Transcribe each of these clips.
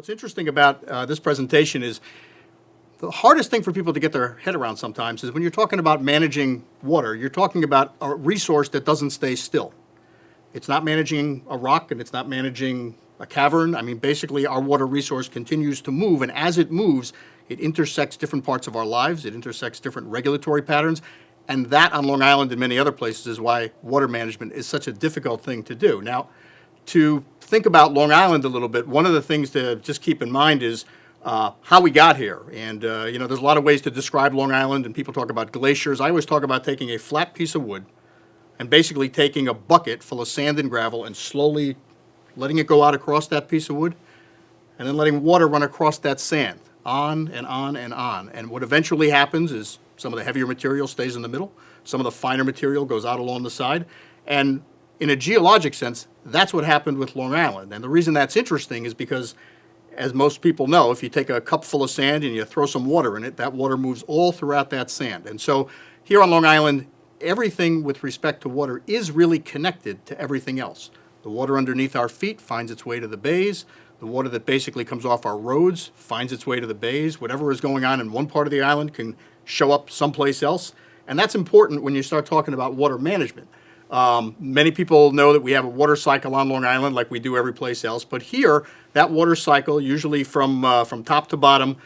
What's interesting about this presentation is the hardest thing for people to get their head around sometimes is when you're talking about managing water, you're talking about a resource that doesn't stay still. It's not managing a rock and it's not managing a cavern. I mean, basically our water resource continues to move, and as it moves, it intersects different parts of our lives, it intersects different regulatory patterns, and that on Long Island and many other places is why water management is such a difficult thing to do. Now, to think about Long Island a little bit, one of the things to just keep in mind is how we got here. And, there's a lot of ways to describe Long Island, and people talk about glaciers. I always talk about taking a flat piece of wood and basically taking a bucket full of sand and gravel and slowly letting it go out across that piece of wood, and then letting water run across that sand, on and on and on. And what eventually happens is some of the heavier material stays in the middle, some of the finer material goes out along the side, and in a geologic sense, that's what happened with Long Island. And the reason that's interesting is because, as most people know, if you take a cup full of sand and you throw some water in it, that water moves all throughout that sand. And so here on Long Island, everything with respect to water is really connected to everything else. The water underneath our feet finds its way to the bays. The water that basically comes off our roads finds its way to the bays. Whatever is going on in one part of the island can show up someplace else. And that's important when you start talking about water management. Many people know that we have a water cycle on Long Island like we do every place else, but here, that water cycle, usually from top to bottom,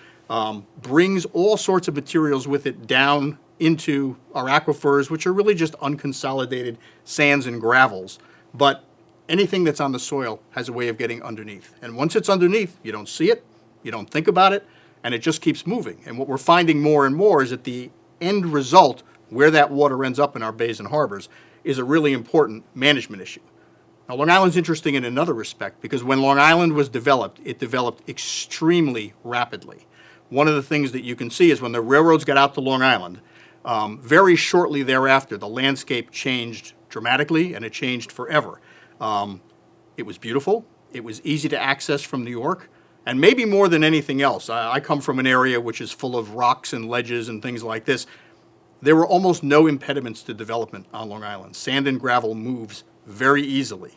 brings all sorts of materials with it down into our aquifers, which are really just unconsolidated sands and gravels. But anything that's on the soil has a way of getting underneath. And once it's underneath, you don't see it, you don't think about it, and it just keeps moving. And what we're finding more and more is that the end result, where that water ends up in our bays and harbors, is a really important management issue. Now, Long Island's interesting in another respect because when Long Island was developed, it developed extremely rapidly. One of the things that you can see is when the railroads got out to Long Island, very shortly thereafter, the landscape changed dramatically, and it changed forever. It was beautiful, it was easy to access from New York, and maybe more than anything else, I come from an area which is full of rocks and ledges and things like this. There were almost no impediments to development on Long Island. Sand and gravel moves very easily,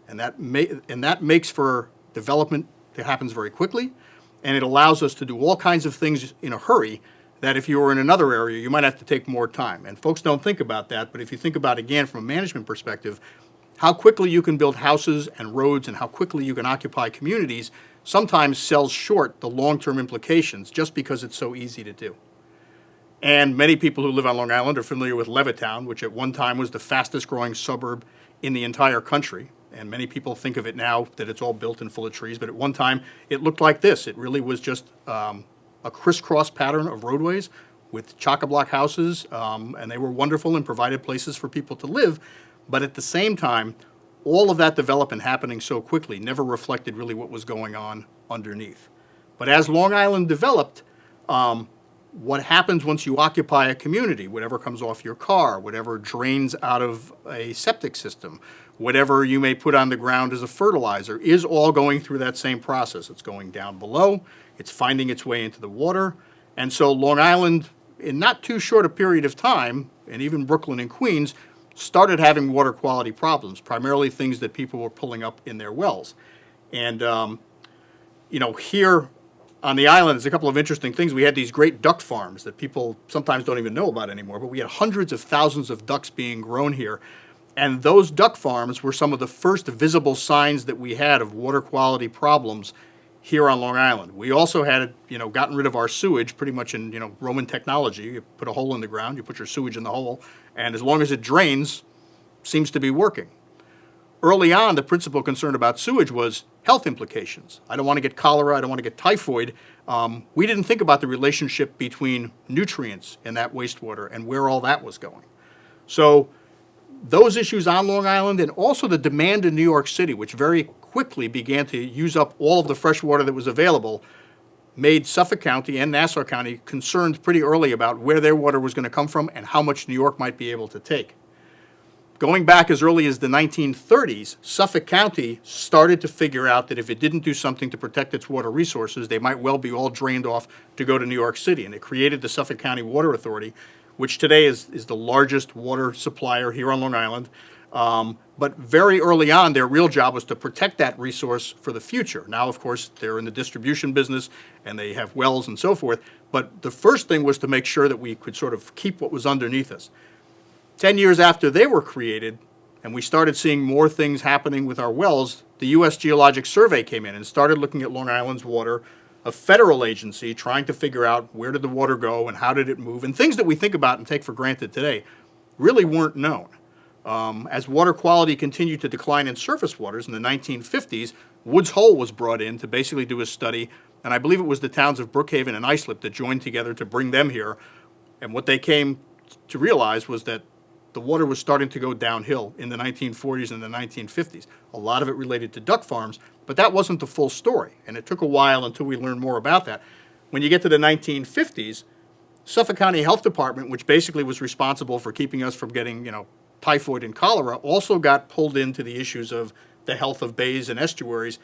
and that makes for development that happens very quickly, and it allows us to do all kinds of things in a hurry that if you were in another area, you might have to take more time. And folks don't think about that, but if you think about, again, from a management perspective, how quickly you can build houses and roads and how quickly you can occupy communities sometimes sells short the long-term implications just because it's so easy to do. And many people who live on Long Island are familiar with Levittown, which at one time was the fastest growing suburb in the entire country. And many people think of it now that it's all built and full of trees, but at one time it looked like this. It really was just a crisscross pattern of roadways with chock-a-block houses, and they were wonderful and provided places for people to live. But at the same time, all of that development happening so quickly never reflected really what was going on underneath. But as Long Island developed, what happens once you occupy a community, whatever comes off your car, whatever drains out of a septic system, whatever you may put on the ground as a fertilizer, is all going through that same process. It's going down below, it's finding its way into the water, and so Long Island, in not too short a period of time, and even Brooklyn and Queens, started having water quality problems, primarily things that people were pulling up in their wells. And, here on the island, there's a couple of interesting things. We had these great duck farms that people sometimes don't even know about anymore, but we had hundreds of thousands of ducks being grown here. And those duck farms were some of the first visible signs that we had of water quality problems here on Long Island. We also had, gotten rid of our sewage pretty much in, Roman technology. You put a hole in the ground, you put your sewage in the hole, and as long as it drains, seems to be working. Early on, the principal concern about sewage was health implications. I don't want to get cholera, I don't want to get typhoid. We didn't think about the relationship between nutrients in that wastewater and where all that was going. So those issues on Long Island, and also the demand in New York City, which very quickly began to use up all of the fresh water that was available, made Suffolk County and Nassau County concerned pretty early about where their water was going to come from and how much New York might be able to take. Going back as early as the 1930s, Suffolk County started to figure out that if it didn't do something to protect its water resources, they might well be all drained off to go to New York City. And it created the Suffolk County Water Authority, which today is the largest water supplier here on Long Island. But very early on, their real job was to protect that resource for the future. Now, of course, they're in the distribution business and they have wells and so forth. But the first thing was to make sure that we could sort of keep what was underneath us. 10 years after they were created, and we started seeing more things happening with our wells, the U.S. Geologic Survey came in and started looking at Long Island's water, a federal agency trying to figure out where did the water go and how did it move, and things that we think about and take for granted today really weren't known. As water quality continued to decline in surface waters in the 1950s, Woods Hole was brought in to basically do a study, and I believe it was the towns of Brookhaven and Islip that joined together to bring them here. And what they came to realize was that the water was starting to go downhill in the 1940s and the 1950s. A lot of it related to duck farms, but that wasn't the full story, and it took a while until we learned more about that. When you get to the 1950s, Suffolk County Health Department, which basically was responsible for keeping us from getting, typhoid and cholera, also got pulled into the issues of the health of bays and estuaries,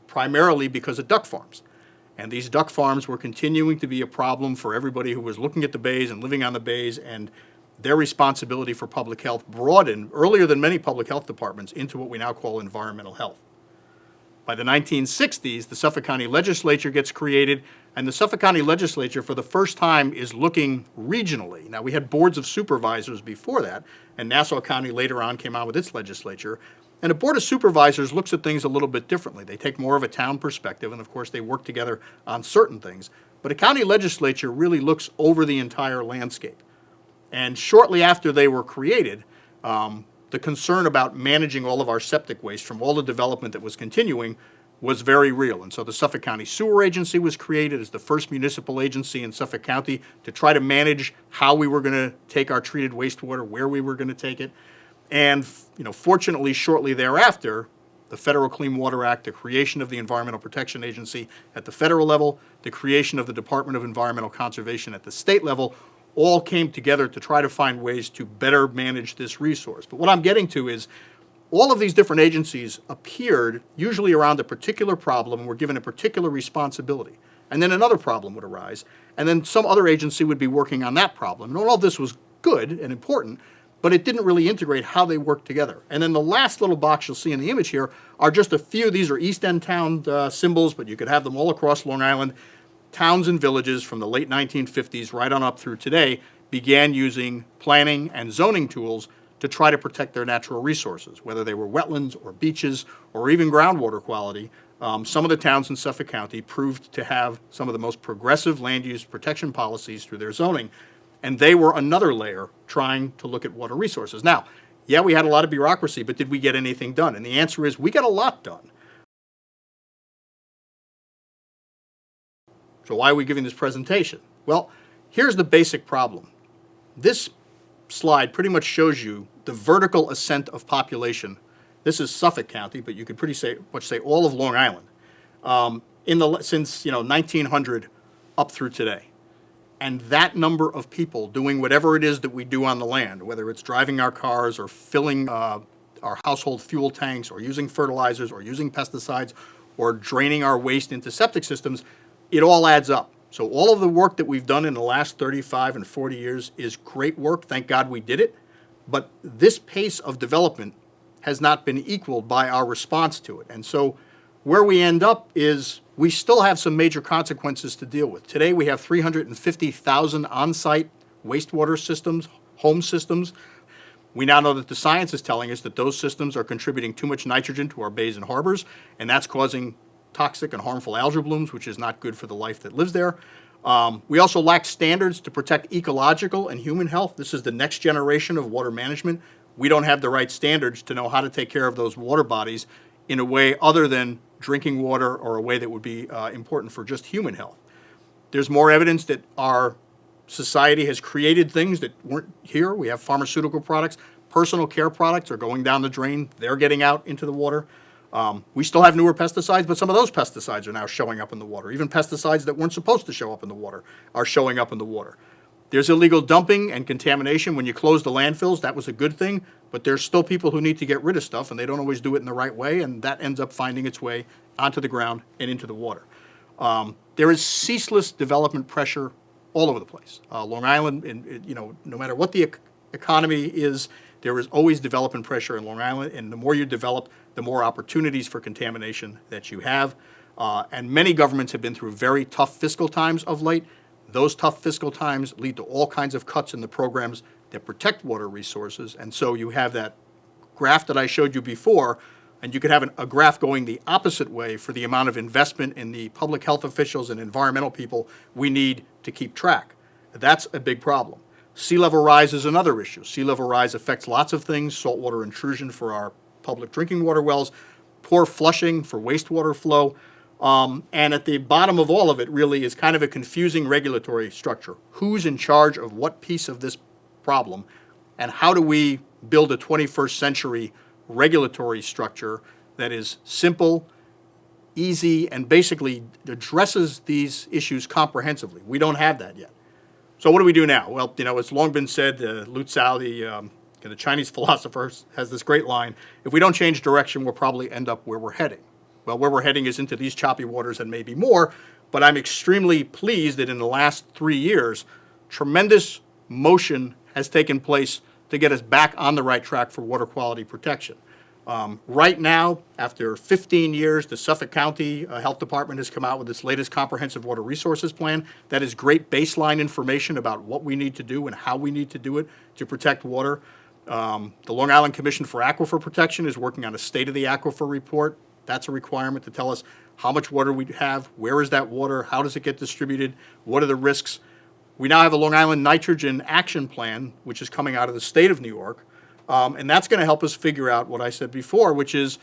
primarily because of duck farms. And these duck farms were continuing to be a problem for everybody who was looking at the bays and living on the bays, and their responsibility for public health broadened earlier than many public health departments into what we now call environmental health. By the 1960s, the Suffolk County Legislature gets created, and the Suffolk County Legislature for the first time is looking regionally. Now, we had boards of supervisors before that, and Nassau County later on came out with its legislature. And a board of supervisors looks at things a little bit differently. They take more of a town perspective, and of course they work together on certain things. But a county legislature really looks over the entire landscape. And shortly after they were created, the concern about managing all of our septic waste from all the development that was continuing was very real. And so the Suffolk County Sewer Agency was created as the first municipal agency in Suffolk County to try to manage how we were going to take our treated wastewater, where we were going to take it. And fortunately, shortly thereafter, the Federal Clean Water Act, the creation of the Environmental Protection Agency at the federal level, the creation of the Department of Environmental Conservation at the state level, all came together to try to find ways to better manage this resource. But what I'm getting to is all of these different agencies appeared usually around a particular problem and were given a particular responsibility. And then another problem would arise, and then some other agency would be working on that problem. And all of this was good and important, but it didn't really integrate how they worked together. And then the last little box you'll see in the image here are just a few. These are East End town symbols, but you could have them all across Long Island. Towns and villages from the late 1950s right on up through today began using planning and zoning tools to try to protect their natural resources, whether they were wetlands or beaches or even groundwater quality. Some of the towns in Suffolk County proved to have some of the most progressive land use protection policies through their zoning, and they were another layer trying to look at water resources. Now, yeah, we had a lot of bureaucracy, but did we get anything done? And the answer is we got a lot done. So why are we giving this presentation? Well, here's the basic problem. This slide pretty much shows you the vertical ascent of population. This is Suffolk County, but you could pretty much say all of Long Island since 1900 up through today. And that number of people doing whatever it is that we do on the land, whether it's driving our cars or filling our household fuel tanks or using fertilizers or using pesticides or draining our waste into septic systems, it all adds up. So all of the work that we've done in the last 35 and 40 years is great work. Thank God we did it. But this pace of development has not been equaled by our response to it. And so where we end up is we still have some major consequences to deal with. Today we have 350,000 on-site wastewater systems, home systems. We now know that the science is telling us that those systems are contributing too much nitrogen to our bays and harbors, and that's causing toxic and harmful algal blooms, which is not good for the life that lives there. We also lack standards to protect ecological and human health. This is the next generation of water management. We don't have the right standards to know how to take care of those water bodies in a way other than drinking water or a way that would be important for just human health. There's more evidence that our society has created things that weren't here. We have pharmaceutical products. Personal care products are going down the drain. They're getting out into the water. We still have newer pesticides, but some of those pesticides are now showing up in the water. Even pesticides that weren't supposed to show up in the water are showing up in the water. There's illegal dumping and contamination. When you close the landfills, that was a good thing, but there's still people who need to get rid of stuff, and they don't always do it in the right way, and that ends up finding its way onto the ground and into the water. There is ceaseless development pressure all over the place. Long Island, no matter what the economy is there is always development pressure in Long Island, and the more you develop, the more opportunities for contamination that you have. And many governments have been through very tough fiscal times of late. Those tough fiscal times lead to all kinds of cuts in the programs that protect water resources. And so you have that graph that I showed you before, and you could have a graph going the opposite way for the amount of investment in the public health officials and environmental people we need to keep track. That's a big problem. Sea level rise is another issue. Sea level rise affects lots of things: saltwater intrusion for our public drinking water wells, poor flushing for wastewater flow. And at the bottom of all of it really is kind of a confusing regulatory structure. Who's in charge of what piece of this problem, and how do we build a 21st century regulatory structure that is simple, easy, and basically addresses these issues comprehensively? We don't have that yet. So what do we do now? Well, it's long been said, Lu Tsao, the Chinese philosopher, has this great line: if we don't change direction, we'll probably end up where we're heading. Well, where we're heading is into these choppy waters and maybe more, but I'm extremely pleased that in the last 3 years, tremendous motion has taken place to get us back on the right track for water quality protection. Right now, after 15 years, the Suffolk County Health Department has come out with its latest comprehensive water resources plan. That is great baseline information about what we need to do and how we need to do it to protect water. The Long Island Commission for Aquifer Protection is working on a State of the Aquifer report. That's a requirement to tell us how much water we have, where is that water, how does it get distributed, what are the risks. We now have a Long Island Nitrogen Action Plan, which is coming out of the state of New York, and that's going to help us figure out what I said before, which is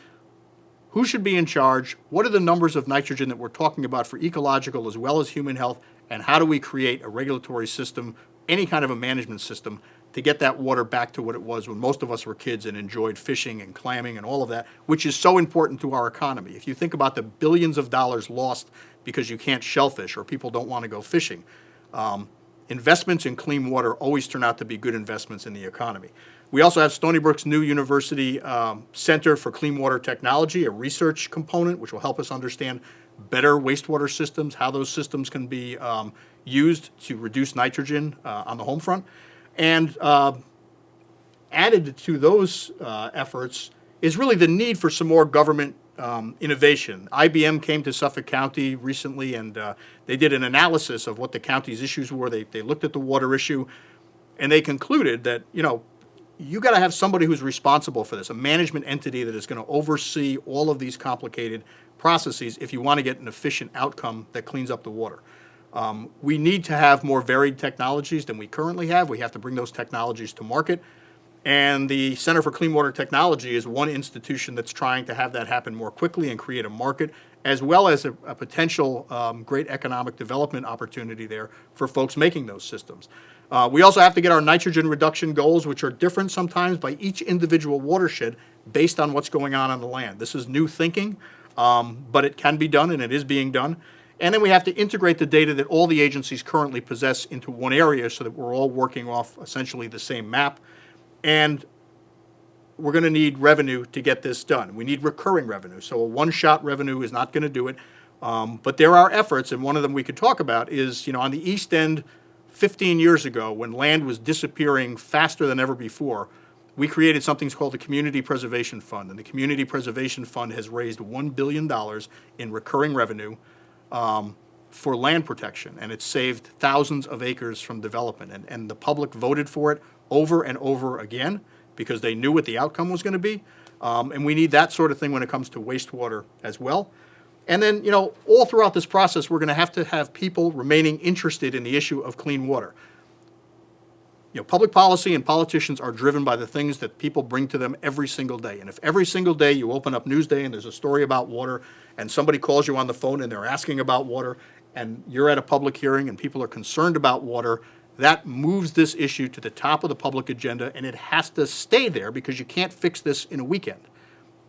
who should be in charge, what are the numbers of nitrogen that we're talking about for ecological as well as human health, and how do we create a regulatory system, any kind of a management system, to get that water back to what it was when most of us were kids and enjoyed fishing and clamming and all of that, which is so important to our economy. If you think about the billions of dollars lost because you can't shellfish or people don't want to go fishing, investments in clean water always turn out to be good investments in the economy. We also have Stony Brook's new University Center for Clean Water Technology, a research component which will help us understand better wastewater systems, how those systems can be used to reduce nitrogen on the home front. And added to those efforts is really the need for some more government innovation. IBM came to Suffolk County recently, and they did an analysis of what the county's issues were. They looked at the water issue, and they concluded that, you got to have somebody who's responsible for this, a management entity that is going to oversee all of these complicated processes if you want to get an efficient outcome that cleans up the water. We need to have more varied technologies than we currently have. We have to bring those technologies to market. And the Center for Clean Water Technology is one institution that's trying to have that happen more quickly and create a market, as well as a potential great economic development opportunity there for folks making those systems. We also have to get our nitrogen reduction goals, which are different sometimes by each individual watershed based on what's going on the land. This is new thinking, but it can be done, and it is being done. And then we have to integrate the data that all the agencies currently possess into one area so that we're all working off essentially the same map. And we're going to need revenue to get this done. We need recurring revenue. So a one-shot revenue is not going to do it. But there are efforts, and one of them we could talk about is, on the East End 15 years ago, when land was disappearing faster than ever before, we created something called the Community Preservation Fund. And the Community Preservation Fund has raised $1 billion in recurring revenue for land protection, and it's saved thousands of acres from development. And the public voted for it over and over again because they knew what the outcome was going to be. And we need that sort of thing when it comes to wastewater as well. And then, all throughout this process, we're going to have people remaining interested in the issue of clean water. Public policy and politicians are driven by the things that people bring to them every single day. And if every single day you open up Newsday and there's a story about water and somebody calls you on the phone and they're asking about water and you're at a public hearing and people are concerned about water, that moves this issue to the top of the public agenda, and it has to stay there because you can't fix this in a weekend.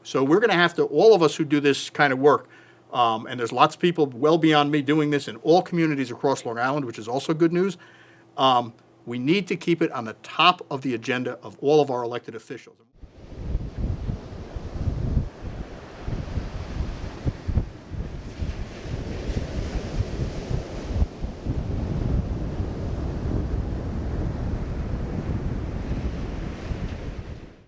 So we're going to have to, all of us who do this kind of work, and there's lots of people well beyond me doing this in all communities across Long Island, which is also good news. We need to keep it on the top of the agenda of all of our elected officials.